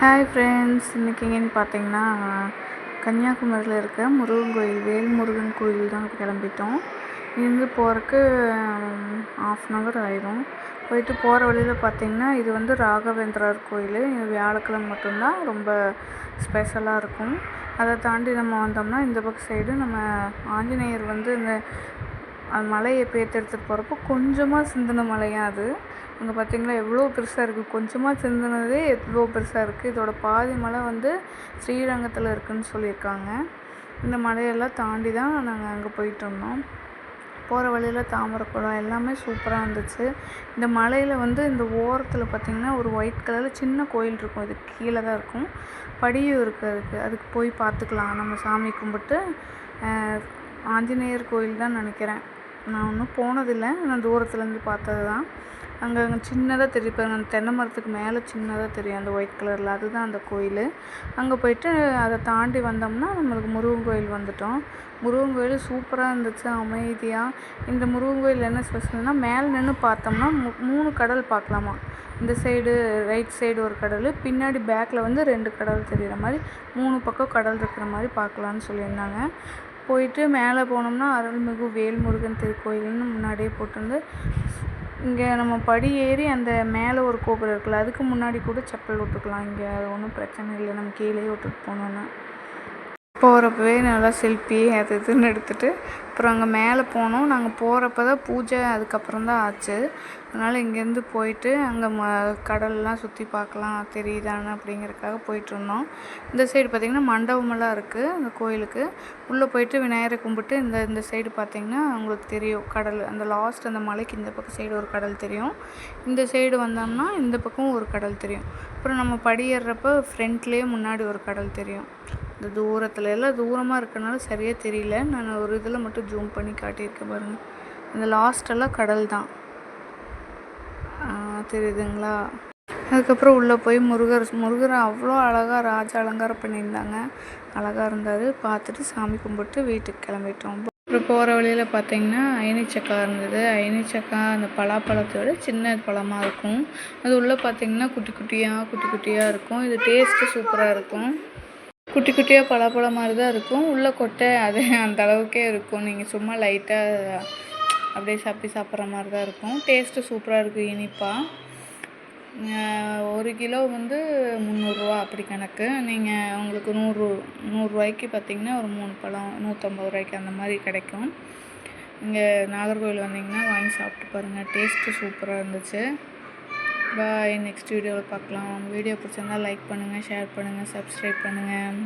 Hi friends, இன்றைக்கி எங்கேன்னு பார்த்தீங்கன்னா கன்னியாகுமரியில் இருக்க முருகன் கோயில், வேல்முருகன் கோயில் தான் கிளம்பிட்டோம். இங்கேருந்து போகிறக்கு 1/2 ஆயிரும். போயிட்டு போகிற வழியில் பார்த்திங்கன்னா இது வந்து ராகவேந்திரர் கோயில். இது வியாழக்கிழமை மட்டும்தான் ரொம்ப ஸ்பெஷலாக இருக்கும். அதை தாண்டி நம்ம வந்தோம்னா இந்த பக்கம் சைடு நம்ம ஆஞ்சநேயர் வந்து இந்த மலையை எடுத்துகிட்டு போகிறப்போ கொஞ்சமாக சிந்தின மலையாக அது. அங்கே பார்த்திங்களா எவ்வளோ பெருசாக இருக்குது. கொஞ்சமாக சிந்தினதே எவ்வளோ பெருசாக இருக்குது. இதோட பாதி மலை வந்து ஸ்ரீரங்கத்தில் இருக்குதுன்னு சொல்லியிருக்காங்க. இந்த மலையெல்லாம் தாண்டி தான் நாங்கள் அங்கே போயிட்டுருந்தோம். போகிற வழியில் தாமரைக்குளம் எல்லாமே சூப்பராக இருந்துச்சு. இந்த மலையில் வந்து இந்த ஓரத்தில் பார்த்திங்கன்னா ஒரு ஒயிட் கலரில் சின்ன கோயில் இருக்கும். இது கீழே தான் இருக்கும். படியும் இருக்குது. அதுக்கு போய் பார்த்துக்கலாம். நம்ம சாமி கும்பிட்டு ஆஞ்சநேயர் கோயில் தான் நினைக்கிறேன். நான் ஒன்றும் போனதில்லை, நான் தூரத்துலேருந்து பார்த்தது தான். அங்கே சின்னதாக தெரியும், அந்த தென்னை மரத்துக்கு மேலே சின்னதாக தெரியும் அந்த ஒயிட் கலரில், அதுதான் அந்த கோயில். அங்கே போயிட்டு அதை தாண்டி வந்தோம்னா நம்மளுக்கு முருகன் கோயில் வந்துட்டோம். முருகன் கோயில் சூப்பராக இருந்துச்சு, அமைதியாக. இந்த முருகன் கோயில் என்ன ஸ்பெஷல்னால் மேலே நின்று பார்த்தோம்னா 3 கடல் பார்க்கலாமா. இந்த சைடு ரைட் சைடு ஒரு கடல், பின்னாடி பேக்கில் வந்து 2 கடல் தெரிகிற மாதிரி 3 பக்கம் கடல் இருக்கிற மாதிரி பார்க்கலான்னு சொல்லியிருந்தாங்க. போயிட்டு மேலே போனோம்னா அருள்மிகு வேல்முருகன் திருக்கோயில்னு முன்னாடியே போட்டிருந்து, இங்கே நம்ம படி ஏறி அந்த மேலே ஒரு கோபுரம் இருக்குல்ல, அதுக்கு முன்னாடி கூட செப்பல் விட்டுக்கலாம். இங்கே அது ஒன்றும் பிரச்சனை இல்லை, நம்ம கீழே விட்டுட்டு போனோன்னா. போகிறப்பவே நல்லா செல்ஃபி அது இதுன்னு எடுத்துகிட்டு அப்புறம் அங்கே மேலே போனோம். நாங்கள் போகிறப்ப தான் பூஜை அதுக்கப்புறம் தான் ஆச்சு. அதனால் இங்கேருந்து போயிட்டு அங்கே கடல்லாம் சுற்றி பார்க்கலாம் தெரியுதானு அப்படிங்கிறதுக்காக போயிட்டுருந்தோம். இந்த சைடு பார்த்திங்கன்னா மண்டபமெல்லாம் இருக்குது அந்த கோயிலுக்கு. உள்ளே போயிட்டு விநாயகரை கும்பிட்டு இந்த சைடு பார்த்திங்கன்னா உங்களுக்கு தெரியும் கடல், அந்த லாஸ்ட் அந்த மலைக்கு இந்த பக்கம் சைடு ஒரு கடல் தெரியும். இந்த சைடு வந்தோம்னா இந்த பக்கம் ஒரு கடல் தெரியும். அப்புறம் நம்ம படி ஏறுறப்ப ஃப்ரண்ட்லேயே முன்னாடி ஒரு கடல் தெரியும். இந்த தூரத்தில் எல்லாம் தூரமாக இருக்கனால சரியாக தெரியல. நான் ஒரு இதில் மட்டும் ஜூம் பண்ணி காட்டியிருக்கேன் பாருங்கள். இந்த லாஸ்டெல்லாம் கடல் தான் தெரியுதுங்களா. அதுக்கப்புறம் உள்ளே போய் முருகரை அவ்வளோ அழகாக ராஜ அலங்காரம் பண்ணியிருந்தாங்க. அழகாக இருந்தார். பார்த்துட்டு சாமி கும்பிட்டு வீட்டுக்கு கிளம்பிட்டோம். அப்புறம் போகிற வழியில் பார்த்திங்கன்னா ஐனிச்சக்கா இருந்தது. ஐனிச்சக்கா அந்த பலாப்பழத்தோட சின்ன பழமாக இருக்கும். அது உள்ளே பார்த்திங்கன்னா குட்டி குட்டியாக இருக்கும். இது டேஸ்ட்டு சூப்பராக இருக்கும். குட்டி குட்டியாக பலாப்பழம் மாதிரி தான் இருக்கும். உள்ளே கொட்டை அது அந்த அளவுக்கே இருக்கும். நீங்கள் சும்மா லைட்டாக அப்படியே சாப்பிட்ற மாதிரி தான் இருக்கும். டேஸ்ட்டு சூப்பராக இருக்குது, இனிப்பாக. 1 கிலோ வந்து 300 ரூபா அப்படி கணக்கு. நீங்கள் உங்களுக்கு 100 ரூபாய்க்கு பார்த்திங்கன்னா ஒரு 3 பழம் 150 ரூபாய்க்கு அந்த மாதிரி கிடைக்கும். இங்கே நாகர்கோவில் வந்தீங்கன்னா வாங்கி சாப்பிட்டு பாருங்கள். டேஸ்ட்டு சூப்பராக இருந்துச்சு. பாய், நெக்ஸ்ட் வீடியோவில் பார்க்கலாம். வீடியோ பிடிச்சிருந்தால் லைக் பண்ணுங்கள், ஷேர் பண்ணுங்கள், சப்ஸ்கிரைப் பண்ணுங்கள்.